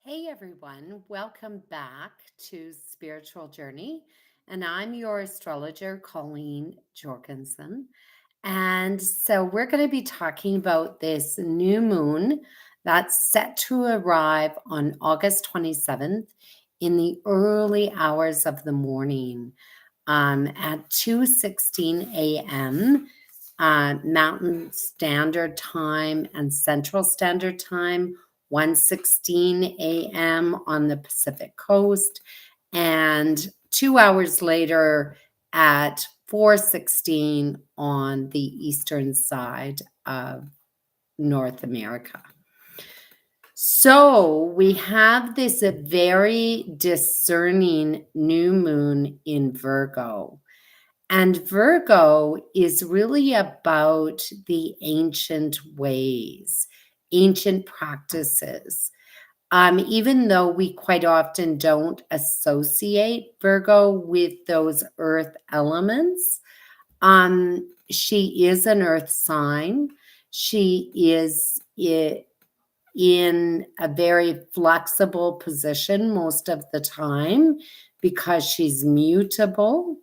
Hey everyone, welcome back to Spiritual Journey. And I'm your astrologer, Colleen Jorgensen. And so we're going to be talking about this new moon that's set to arrive on August 27th in the early hours of the morning at 2:16 a.m. Mountain Standard Time and Central Standard Time, 1:16 a.m. on the Pacific Coast, and 2 hours later at 4:16 on the eastern side of North America. So we have this very discerning new moon in Virgo. And Virgo is really about the ancient ways, ancient practices. Even though we quite often don't associate Virgo with those earth elements, she is an earth sign. She is in a very flexible position most of the time because she's mutable.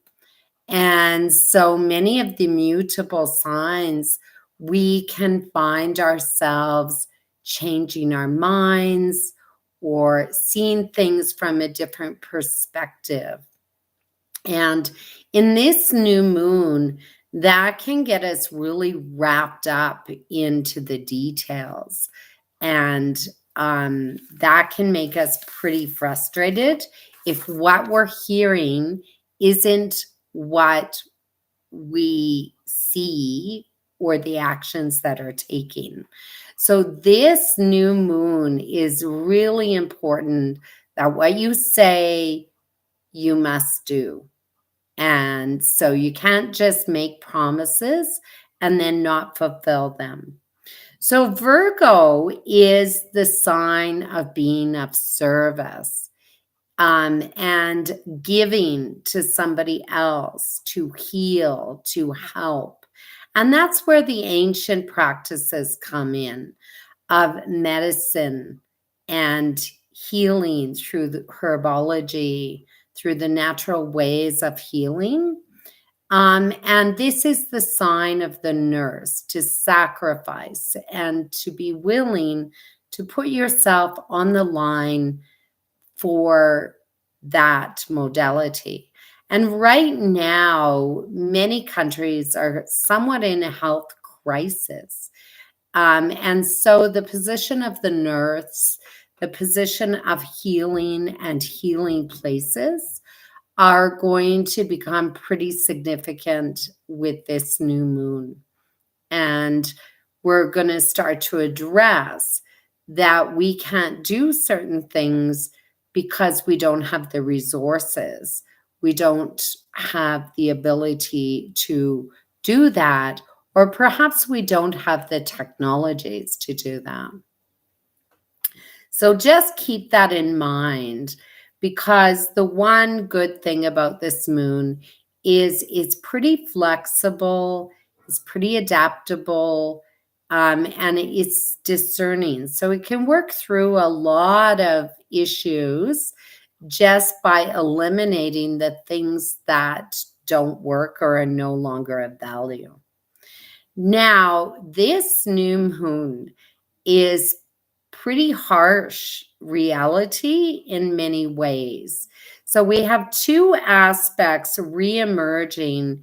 And so many of the mutable signs, we can find ourselves changing our minds or seeing things from a different perspective. And in this new moon, that can get us really wrapped up into the details. And that can make us pretty frustrated if what we're hearing isn't what we see or the actions that are taking. So this new moon is really important that what you say, you must do. And so you can't just make promises and then not fulfill them. So Virgo is the sign of being of service and giving to somebody else to heal, to help. And that's where the ancient practices come in of medicine and healing through the herbology, through the natural ways of healing. And this is the sign of the nurse to sacrifice and to be willing to put yourself on the line for that modality. And right now, many countries are somewhat in a health crisis. And so the position of the nurse, the position of healing and healing places are going to become pretty significant with this new moon. And we're going to start to address that we can't do certain things because we don't have the resources. We don't have the ability to do that, or perhaps we don't have the technologies to do that. So just keep that in mind, because the one good thing about this moon is it's pretty flexible, it's pretty adaptable, and it's discerning. So it can work through a lot of issues just by eliminating the things that don't work or are no longer of value. Now, this new moon is pretty harsh reality in many ways. So we have two aspects reemerging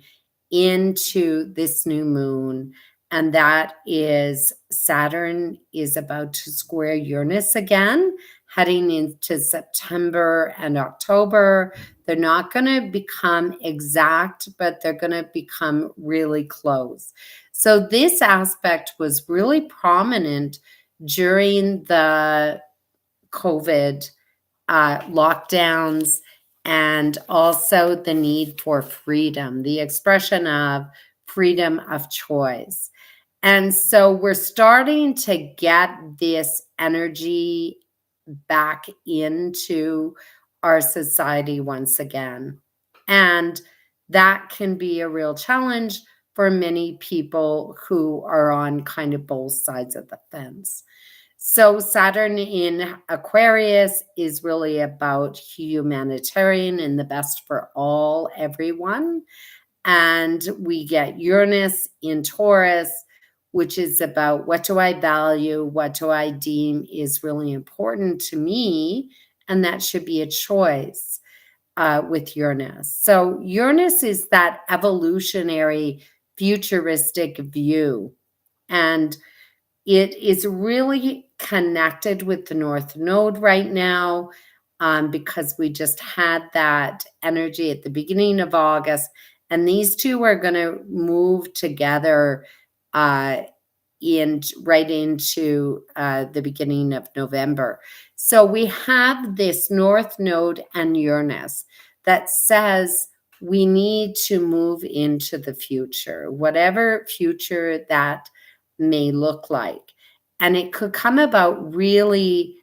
into this new moon, and that is Saturn is about to square Uranus again, heading into September and October. They're not going to become exact, but they're going to become really close. So this aspect was really prominent during the COVID lockdowns, and also the need for freedom, the expression of freedom of choice. And so we're starting to get this energy back into our society once again. And that can be a real challenge for many people who are on kind of both sides of the fence. So Saturn in Aquarius is really about humanitarian and the best for all, everyone. And we get Uranus in Taurus, which is about what do I value, what do I deem is really important to me, and that should be a choice with Uranus. So Uranus is that evolutionary, futuristic view, and it is really connected with the North Node right now, because we just had that energy at the beginning of August, and these two are going to move together uh, right into the beginning of November. So we have this North Node and Uranus that says we need to move into the future, whatever future that may look like. And it could come about really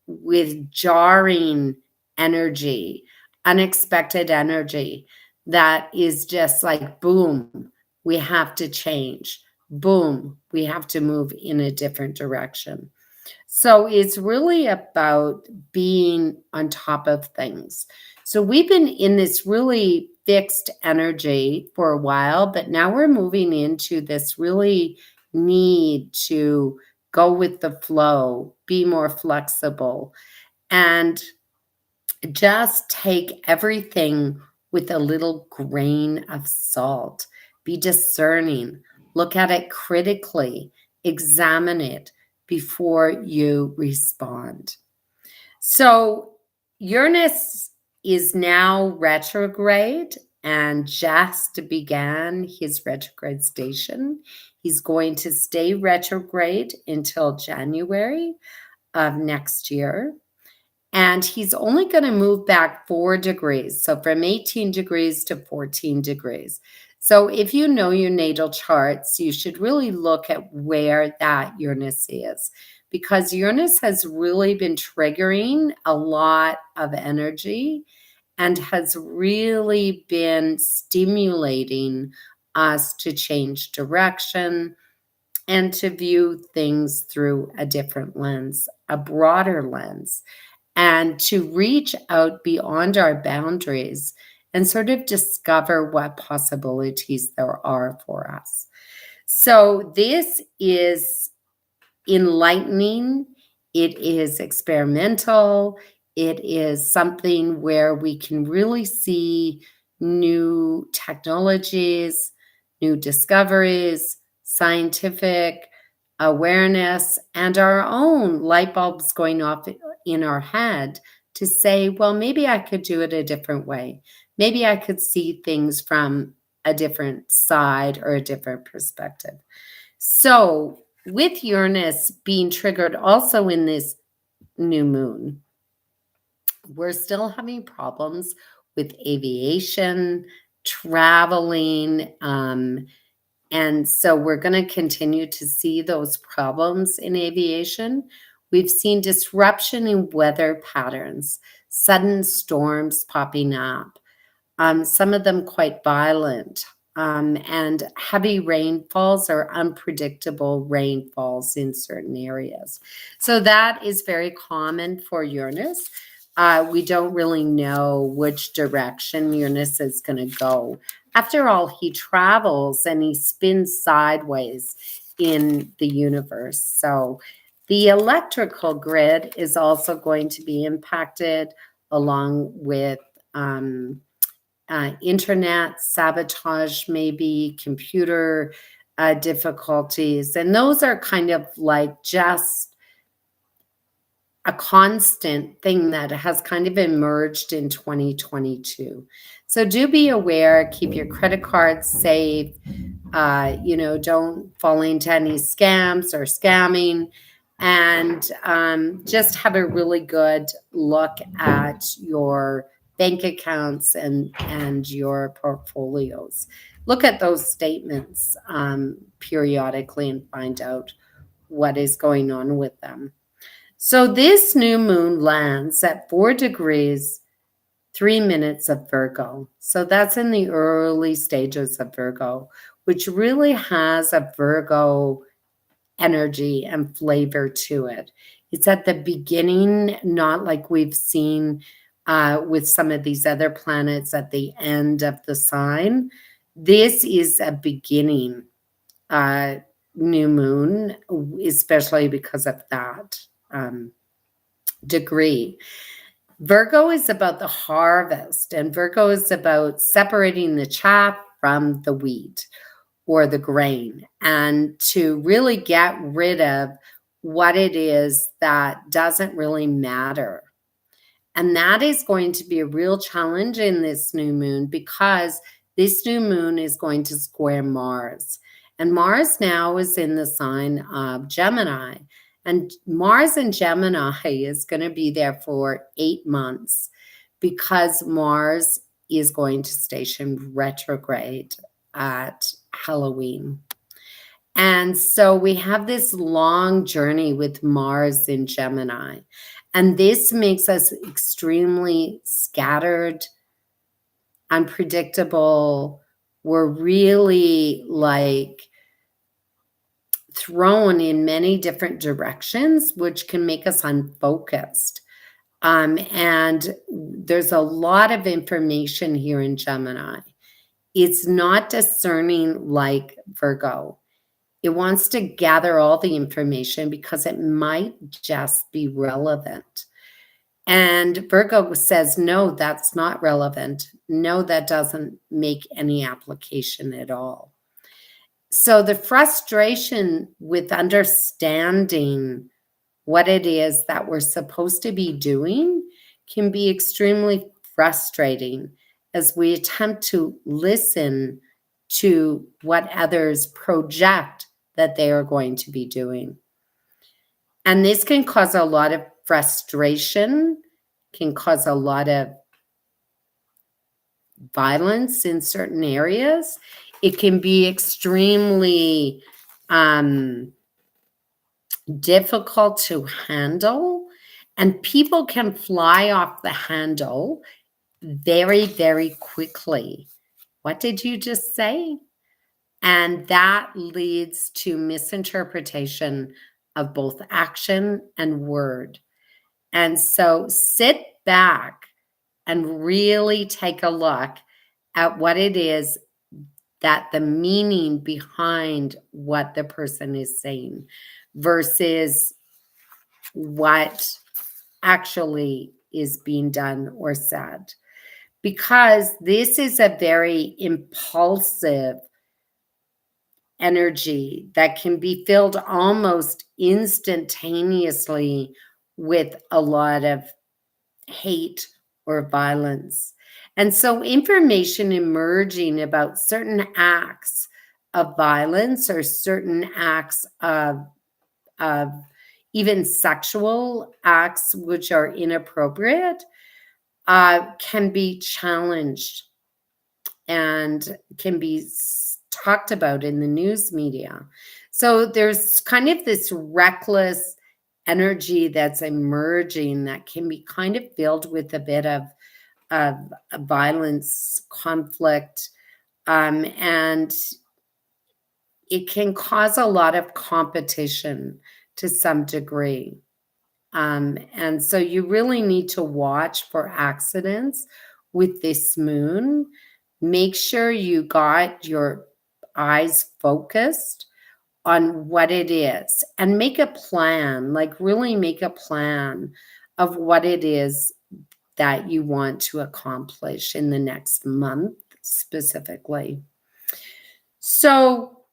with jarring energy, unexpected energy that is just like, boom, we have to change. Boom, we have to move in a different direction. So it's really about being on top of things. So we've been in this really fixed energy for a while, but now we're moving into this really need to go with the flow, be more flexible, and just take everything with a little grain of salt. Be discerning, look at it critically, examine it before you respond. So Uranus is now retrograde and just began his retrograde station. He's going to stay retrograde until January of next year. And he's only going to move back 4 degrees. So from 18 degrees to 14 degrees. So if you know your natal charts, you should really look at where that Uranus is, because Uranus has really been triggering a lot of energy and has really been stimulating us to change direction and to view things through a different lens, a broader lens, and to reach out beyond our boundaries and sort of discover what possibilities there are for us. So this is enlightening. It is experimental. It is something where we can really see new technologies, new discoveries, scientific awareness, and our own light bulbs going off in our head to say, well, maybe I could do it a different way. Maybe I could see things from a different side or a different perspective. So, with Uranus being triggered also in this new moon, we're still having problems with aviation, traveling, and so we're going to continue to see those problems in aviation. We've seen disruption in weather patterns, sudden storms popping up, some of them quite violent, and heavy rainfalls or unpredictable rainfalls in certain areas. So that is very common for Uranus. We don't really know which direction Uranus is going to go. After all, he travels and he spins sideways in the universe. So the electrical grid is also going to be impacted, along with internet sabotage, maybe computer difficulties. And those are kind of like just a constant thing that has kind of emerged in 2022. So do be aware, keep your credit cards safe, don't fall into any scams or scamming, and just have a really good look at your bank accounts and your portfolios. Look at those statements periodically and find out what is going on with them. So this new moon lands at 4 degrees, 3 minutes of Virgo. So that's in the early stages of Virgo, which really has a Virgo energy and flavor to it. It's at the beginning, not like we've seen with some of these other planets at the end of the sign. This is a beginning new moon, especially because of that degree. Virgo is about the harvest, and Virgo is about separating the chaff from the wheat or the grain, and to really get rid of what it is that doesn't really matter. And that is going to be a real challenge in this new moon, because this new moon is going to square Mars. And Mars now is in the sign of Gemini. And Mars in Gemini is going to be there for 8 months, because Mars is going to station retrograde at Halloween. And so we have this long journey with Mars in Gemini. And this makes us extremely scattered, unpredictable. We're really like thrown in many different directions, which can make us unfocused. And there's a lot of information here in Gemini. It's not discerning like Virgo. It wants to gather all the information because it might just be relevant. And Virgo says, no, that's not relevant. No, that doesn't make any application at all. So the frustration with understanding what it is that we're supposed to be doing can be extremely frustrating as we attempt to listen to what others project that they are going to be doing. And this can cause a lot of frustration, can cause a lot of violence in certain areas. It can be extremely difficult to handle, and people can fly off the handle very, very quickly. What did you just say? And that leads to misinterpretation of both action and word. And so sit back and really take a look at what it is that the meaning behind what the person is saying versus what actually is being done or said. Because this is a very impulsive energy that can be filled almost instantaneously with a lot of hate or violence. And so information emerging about certain acts of violence or certain acts of even sexual acts which are inappropriate can be challenged and can be talked about in the news media. So there's kind of this reckless energy that's emerging that can be kind of filled with a bit of violence, conflict, and it can cause a lot of competition to some degree. And so you really need to watch for accidents with this moon. Make sure you got your eyes focused on what it is and make a plan, like really make a plan of what it is that you want to accomplish in the next month specifically. So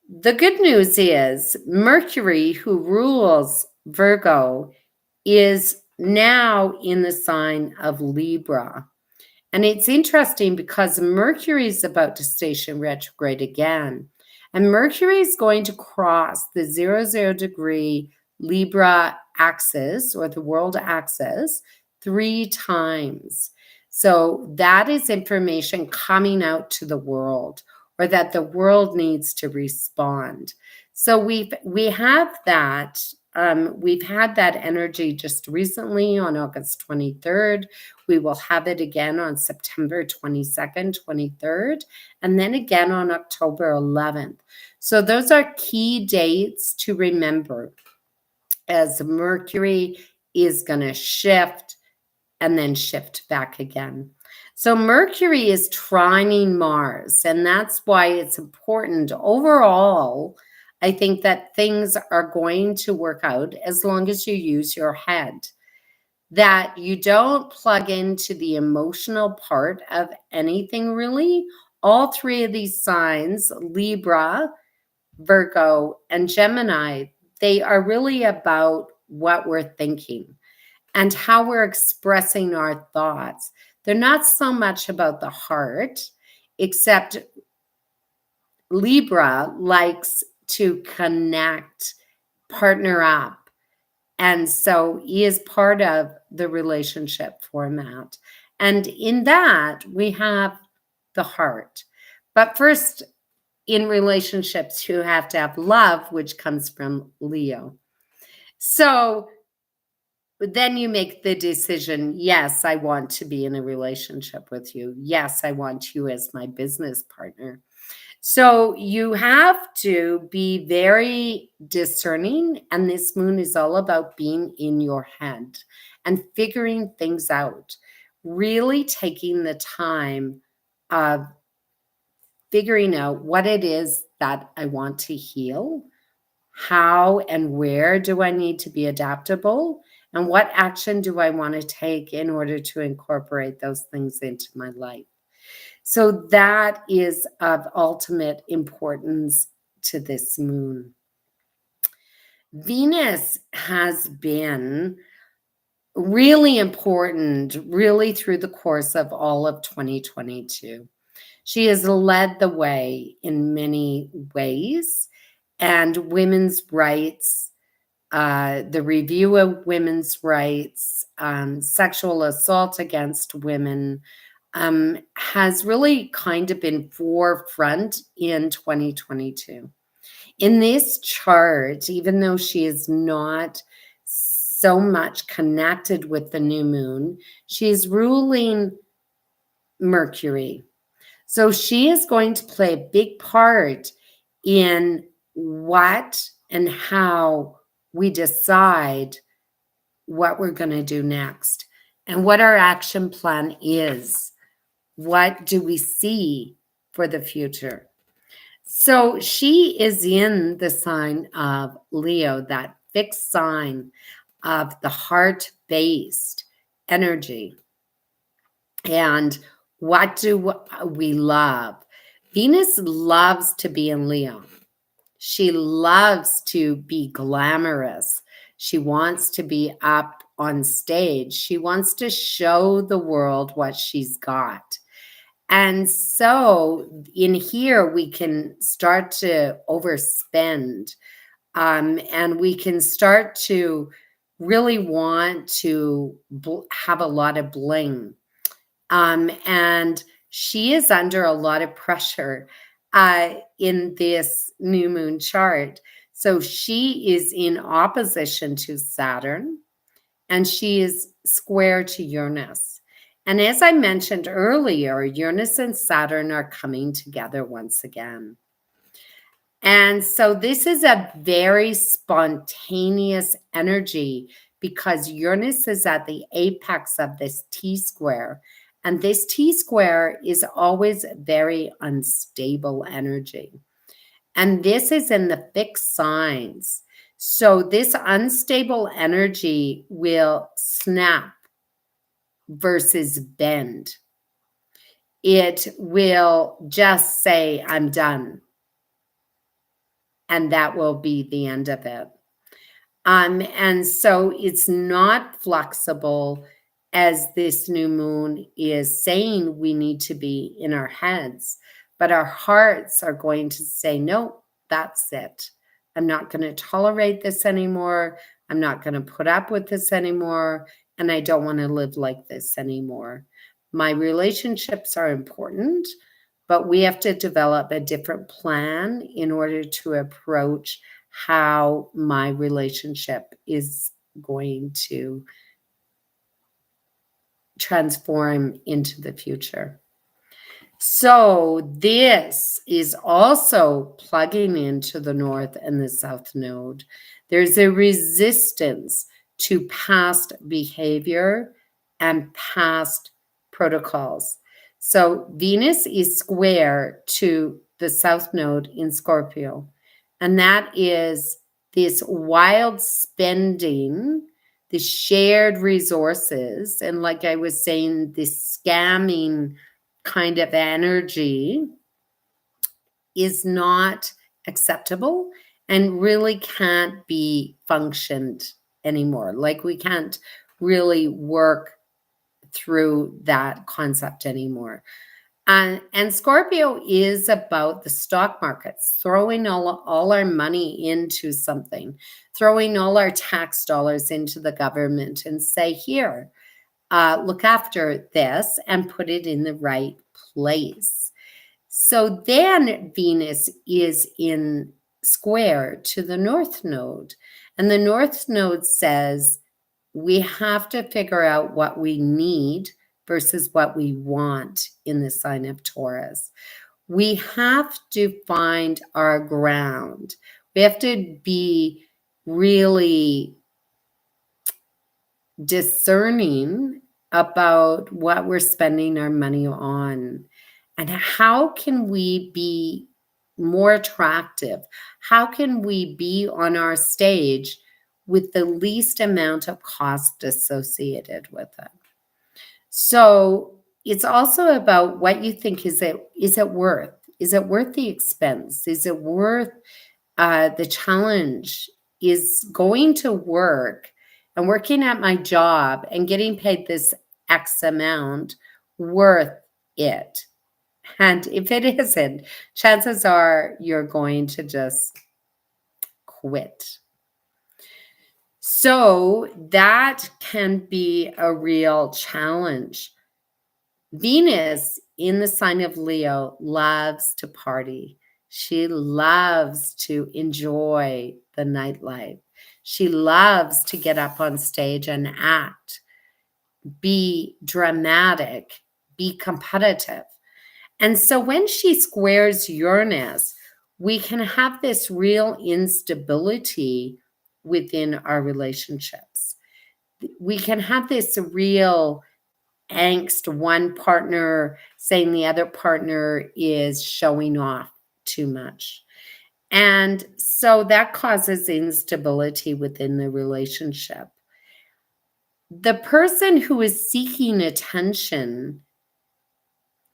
the good news is Mercury, who rules Virgo, is now in the sign of Libra. And it's interesting because Mercury is about to station retrograde again. And Mercury is going to cross the 00 degree Libra axis or the world axis 3 times. So that is information coming out to the world, or that the world needs to respond. So we have that we've had that energy just recently on August 23rd. We will have it again on September 22nd, 23rd, and then again on October 11th. So those are key dates to remember as Mercury is going to shift and then shift back again. So Mercury is trining Mars, and that's why it's important overall. I think that things are going to work out as long as you use your head, that you don't plug into the emotional part of anything really. All three of these signs, Libra, Virgo, and Gemini, they are really about what we're thinking and how we're expressing our thoughts. They're not so much about the heart, except Libra likes to connect, partner up. And so he is part of the relationship format. And in that, we have the heart. But first, in relationships, you have to have love, which comes from Leo. So then you make the decision, yes, I want to be in a relationship with you. Yes, I want you as my business partner. So you have to be very discerning, and this moon is all about being in your head and figuring things out, really taking the time of figuring out what it is that I want to heal. How and where do I need to be adaptable? And what action do I want to take in order to incorporate those things into my life? So that is of ultimate importance to this moon. Venus has been really important, really through the course of all of 2022. She has led the way in many ways, and women's rights, the review of women's rights, sexual assault against women, has really kind of been forefront in 2022. In this chart, even though she is not so much connected with the new moon, she is ruling Mercury. So she is going to play a big part in what and how we decide what we're going to do next and what our action plan is. What do we see for the future? So she is in the sign of Leo, that fixed sign of the heart-based energy. And what do we love? Venus loves to be in Leo. She loves to be glamorous. She wants to be up on stage. She wants to show the world what she's got. And so in here, we can start to overspend, and we can start to really want to have a lot of bling. And she is under a lot of pressure in this new moon chart. So she is in opposition to Saturn, and she is square to Uranus. And as I mentioned earlier, Uranus and Saturn are coming together once again. And so this is a very spontaneous energy because Uranus is at the apex of this T-square. And this T-square is always very unstable energy. And this is in the fixed signs. So this unstable energy will snap versus bend. It will just say, I'm done. And that will be the end of it. And so it's not flexible as this new moon is saying we need to be in our heads, but our hearts are going to say, no, that's it. I'm not going to tolerate this anymore. I'm not going to put up with this anymore. And I don't want to live like this anymore. My relationships are important, but we have to develop a different plan in order to approach how my relationship is going to transform into the future. So this is also plugging into the north and the south node. There's a resistance to past behavior and past protocols. So Venus is square to the south node in Scorpio. And that is this wild spending, the shared resources, and like I was saying, this scamming kind of energy is not acceptable and really can't be functioned anymore. Like we can't really work through that concept anymore. And Scorpio is about the stock markets, throwing all our money into something, throwing all our tax dollars into the government and say, here, look after this and put it in the right place. So then Venus is in square to the North Node. And the North Node says we have to figure out what we need versus what we want in the sign of Taurus. We have to find our ground. We have to be really discerning about what we're spending our money on and how can we be more attractive? How can we be on our stage with the least amount of cost associated with it? So it's also about what you think, is it worth? Is it worth the expense? Is it worth the challenge? Is going to work and working at my job and getting paid this X amount worth it? And if it isn't, chances are you're going to just quit. So that can be a real challenge. Venus in the sign of Leo loves to party. She loves to enjoy the nightlife. She loves to get up on stage and act, be dramatic, be competitive. And so when she squares Uranus, we can have this real instability within our relationships. We can have this real angst, one partner saying the other partner is showing off too much. And so that causes instability within the relationship. The person who is seeking attention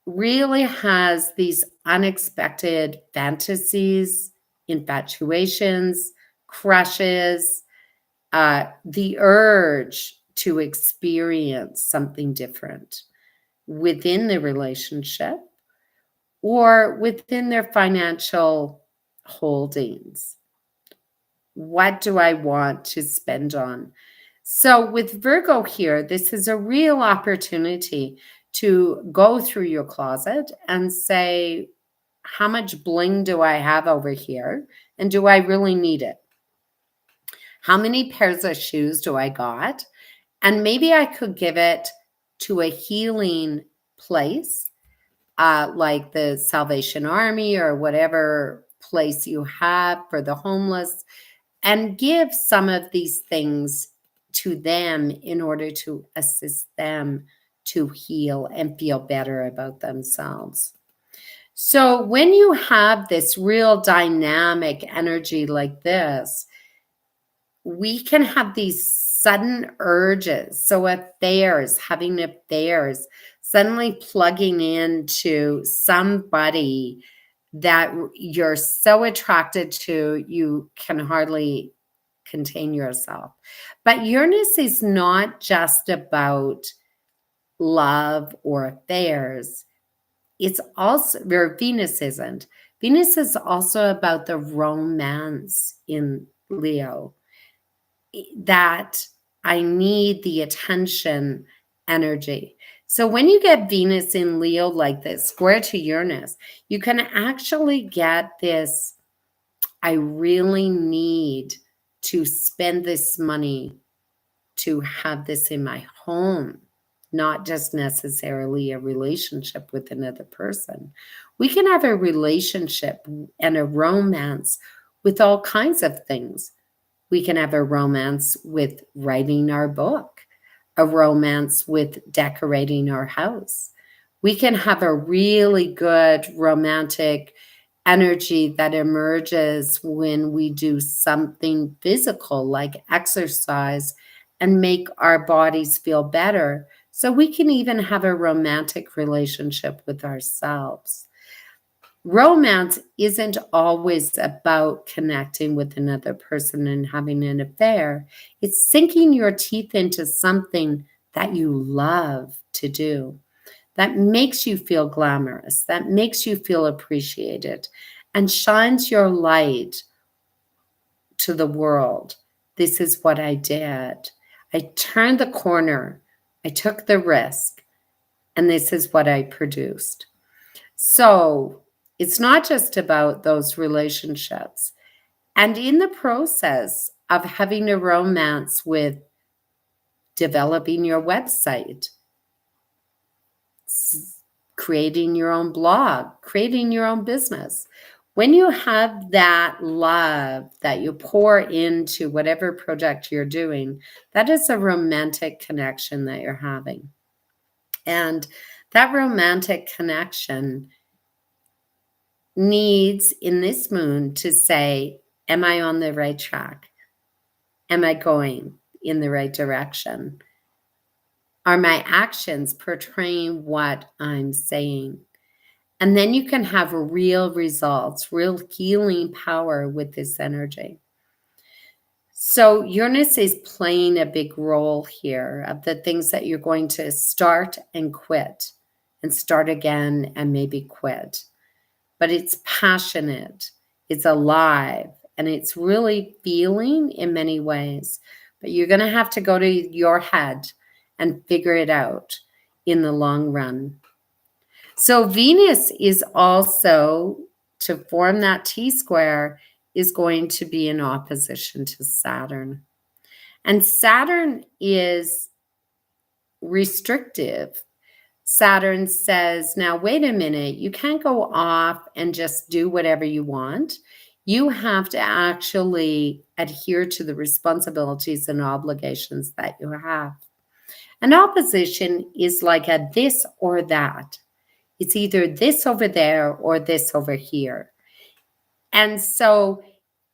really has these unexpected fantasies, infatuations, crushes, the urge to experience something different within the relationship or within their financial holdings. What do I want to spend on? So with Virgo here, this is a real opportunity to go through your closet and say, how much bling do I have over here? And do I really need it? How many pairs of shoes do I got? And maybe I could give it to a healing place, like the Salvation Army or whatever place you have for the homeless, and give some of these things to them in order to assist them to heal and feel better about themselves. So when you have this real dynamic energy like this, we can have these sudden urges. So affairs, having affairs, suddenly plugging into somebody that you're so attracted to, you can hardly contain yourself. But Uranus is not just about love or affairs. It's also, where Venus isn't. Venus is also about the romance in Leo, that I need the attention energy. So when you get Venus in Leo like this, square to Uranus, you can actually get this I really need to spend this money to have this in my home, not just necessarily a relationship with another person. We can have a relationship and a romance with all kinds of things. We can have a romance with writing our book, a romance with decorating our house. We can have a really good romantic energy that emerges when we do something physical like exercise and make our bodies feel better. So we can even have a romantic relationship with ourselves. Romance isn't always about connecting with another person and having an affair. It's sinking your teeth into something that you love to do, that makes you feel glamorous, that makes you feel appreciated, and shines your light to the world. This is what I did. I turned the corner, I took the risk, and this is what I produced. So it's not just about those relationships. And in the process of having a romance with developing your website, creating your own blog, creating your own business, when you have that love that you pour into whatever project you're doing, that is a romantic connection that you're having. And that romantic connection needs in this moon to say, am I on the right track? Am I going in the right direction? Are my actions portraying what I'm saying? And then you can have real results, real healing power with this energy. So Uranus is playing a big role here of the things that you're going to start and quit and start again and maybe quit. But it's passionate, it's alive, and it's really feeling in many ways. But you're going to have to go to your head and figure it out in the long run. So Venus is also, to form that T-square, is going to be in opposition to Saturn. And Saturn is restrictive. Saturn says, now, wait a minute, you can't go off and just do whatever you want. You have to actually adhere to the responsibilities and obligations that you have. An opposition is like a this or that. It's either this over there or this over here. And so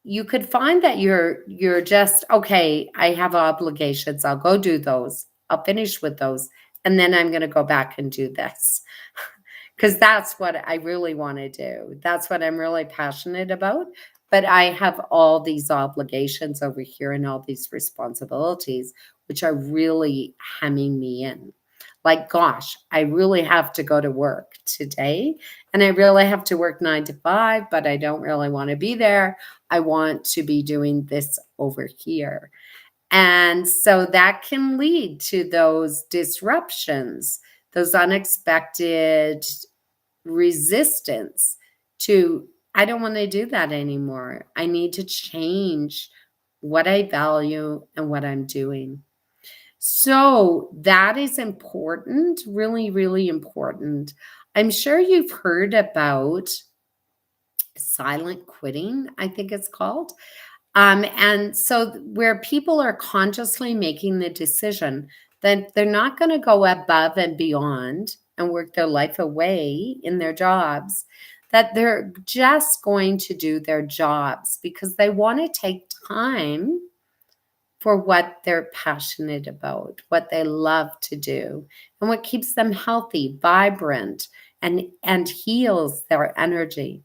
you could find that you're just, okay, I have obligations. I'll go do those. I'll finish with those. And then I'm going to go back and do this. Because that's what I really want to do. That's what I'm really passionate about. But I have all these obligations over here and all these responsibilities, which are really hemming me in. Like, gosh, I really have to go to work today. And I really have to work 9 to 5, but I don't really want to be there. I want to be doing this over here. And so that can lead to those disruptions, those unexpected resistance to, I don't want to do that anymore. I need to change what I value and what I'm doing. So that is important, really, really important. I'm sure you've heard about silent quitting, I think it's called. And so where people are consciously making the decision that they're not going to go above and beyond and work their life away in their jobs, that they're just going to do their jobs because they want to take time for what they're passionate about, what they love to do, and what keeps them healthy, vibrant, and heals their energy.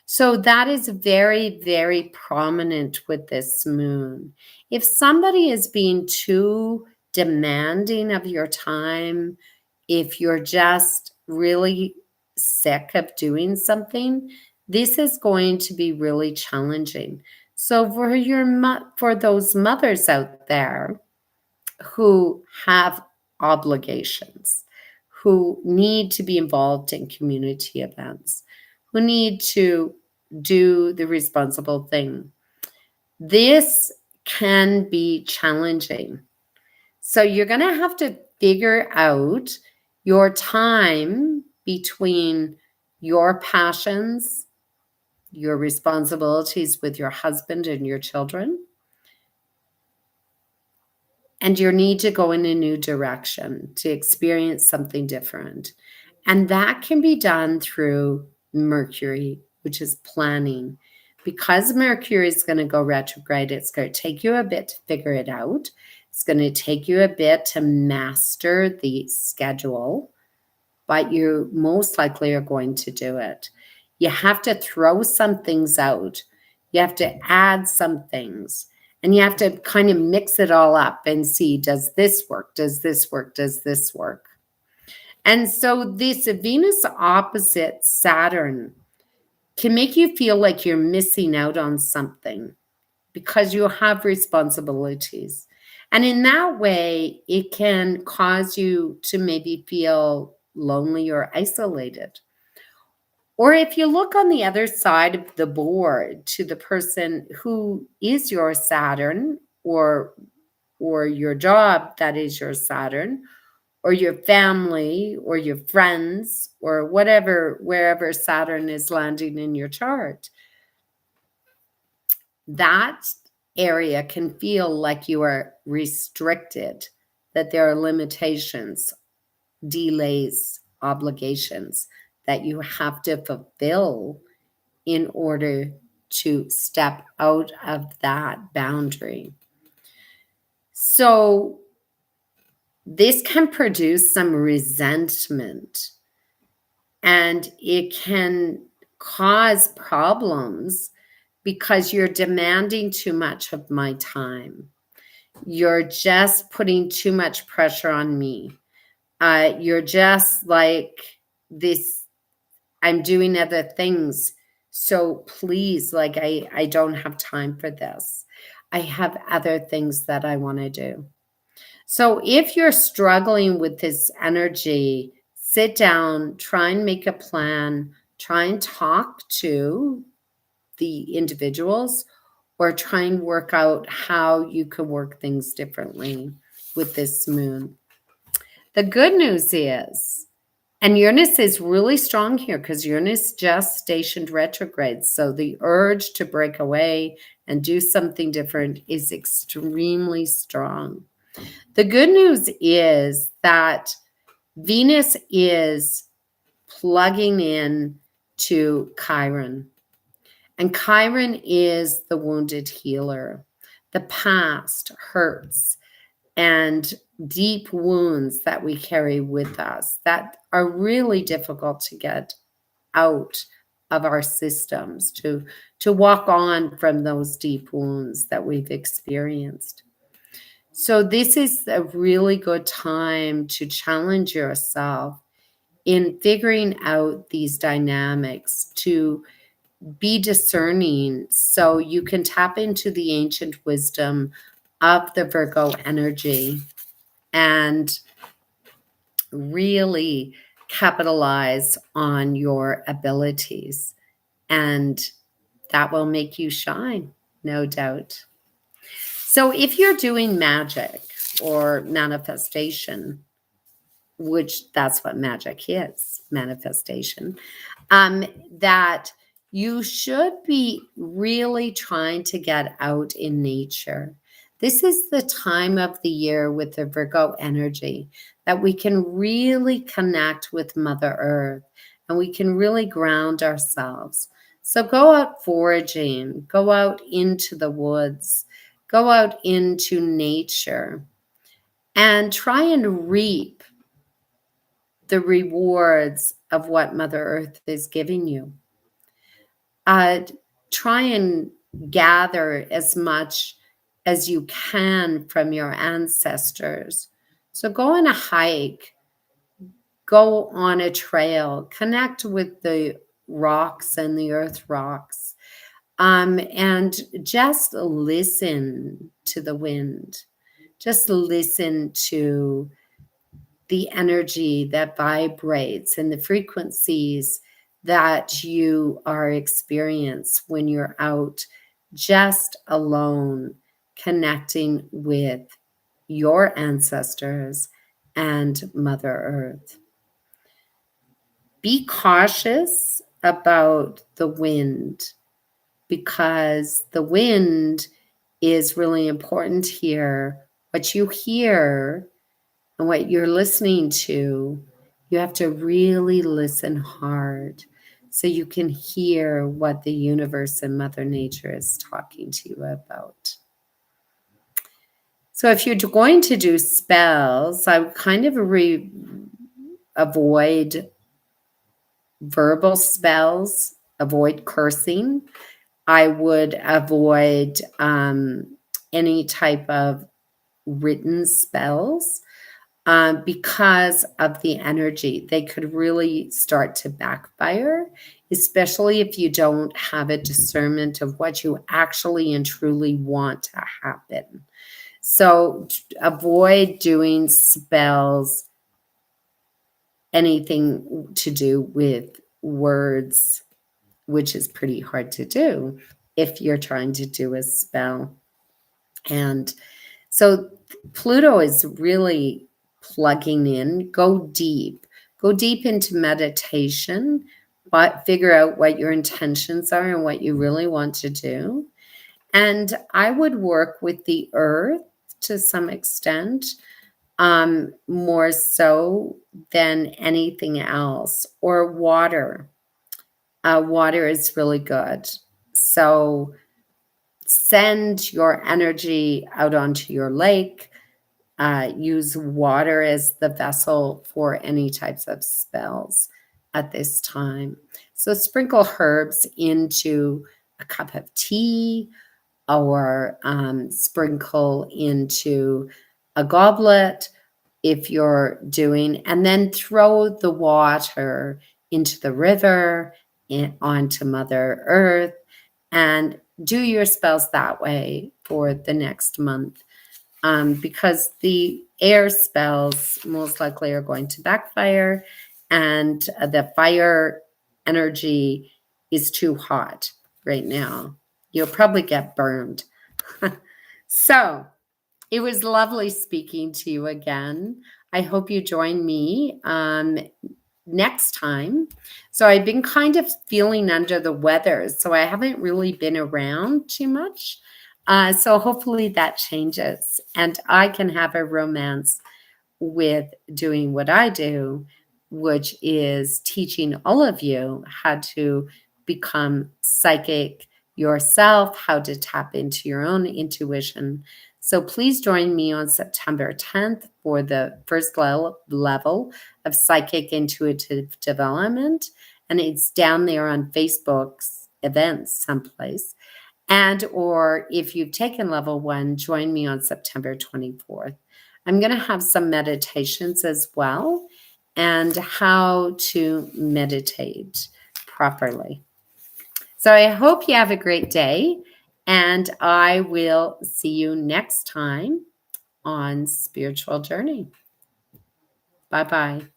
So that is very, very prominent with this moon. If somebody is being too demanding of your time, if you're just really sick of doing something, this is going to be really challenging. So for those mothers out there who have obligations, who need to be involved in community events, who need to do the responsible thing. This can be challenging. So you're going to have to figure out your time between your passions, your responsibilities with your husband and your children, and your need to go in a new direction to experience something different. And that can be done through Mercury, which is planning. Because Mercury is going to go retrograde, it's going to take you a bit to figure it out. It's going to take you a bit to master the schedule, but you most likely are going to do it. You have to throw some things out. You have to add some things. And you have to kind of mix it all up and see, does this work? Does this work? Does this work? And so this Venus opposite Saturn can make you feel like you're missing out on something because you have responsibilities. And in that way, it can cause you to maybe feel lonely or isolated. Or if you look on the other side of the board to the person who is your Saturn, or your job that is your Saturn, or your family or your friends, or whatever, wherever Saturn is landing in your chart, that area can feel like you are restricted, that there are limitations, delays, obligations that you have to fulfill in order to step out of that boundary. So this can produce some resentment, and it can cause problems because you're demanding too much of my time. You're just putting too much pressure on me. You're just like this, I'm doing other things. So please, like, I don't have time for this. I have other things that I want to do. So if you're struggling with this energy, sit down, try and make a plan, try and talk to the individuals, or try and work out how you could work things differently with this moon. The good news is, and Uranus is really strong here because Uranus just stationed retrograde. So the urge to break away and do something different is extremely strong. The good news is that Venus is plugging in to Chiron. And Chiron is the wounded healer. The past hurts and deep wounds that we carry with us that are really difficult to get out of our systems, to walk on from those deep wounds that we've experienced. So this is a really good time to challenge yourself in figuring out these dynamics, to be discerning so you can tap into the ancient wisdom of the Virgo energy and really capitalize on your abilities. And that will make you shine, no doubt. So if you're doing magic or manifestation, which that's what magic is, manifestation, that you should be really trying to get out in nature. This is the time of the year with the Virgo energy that we can really connect with Mother Earth and we can really ground ourselves. So go out foraging, go out into the woods, go out into nature, and try and reap the rewards of what Mother Earth is giving you. Try and gather as much as you can from your ancestors. So go on a hike, go on a trail, connect with the rocks and the earth rocks, and just listen to the wind. Just listen to the energy that vibrates and the frequencies that you are experiencing when you're out just alone, connecting with your ancestors and Mother Earth. Be cautious about the wind, because the wind is really important here. What you hear and what you're listening to, you have to really listen hard so you can hear what the universe and Mother Nature is talking to you about. So if you're going to do spells, I would kind of avoid verbal spells, avoid cursing. I would avoid any type of written spells because of the energy. They could really start to backfire, especially if you don't have a discernment of what you actually and truly want to happen. So avoid doing spells, anything to do with words, which is pretty hard to do if you're trying to do a spell. And so Pluto is really plugging in. Go deep into meditation, but figure out what your intentions are and what you really want to do. And I would work with the earth to some extent, more so than anything else, or water. Water is really good. So send your energy out onto your lake. Use water as the vessel for any types of spells at this time. So sprinkle herbs into a cup of tea, or sprinkle into a goblet if you're doing, and then throw the water into the river, onto Mother Earth, and do your spells that way for the next month. Because the air spells most likely are going to backfire, and the fire energy is too hot right now. You'll probably get burned. So it was lovely speaking to you again. I hope you join me next time. So I've been kind of feeling under the weather, so I haven't really been around too much. So hopefully that changes and I can have a romance with doing what I do, which is teaching all of you how to become psychic yourself, how to tap into your own intuition. So please join me on September 10th for the first level of psychic intuitive development. And it's down there on Facebook's events someplace. And or if you've taken level 1, join me on September 24th. I'm going to have some meditations as well, and how to meditate properly. So I hope you have a great day, and I will see you next time on Spiritual Journey. Bye-bye.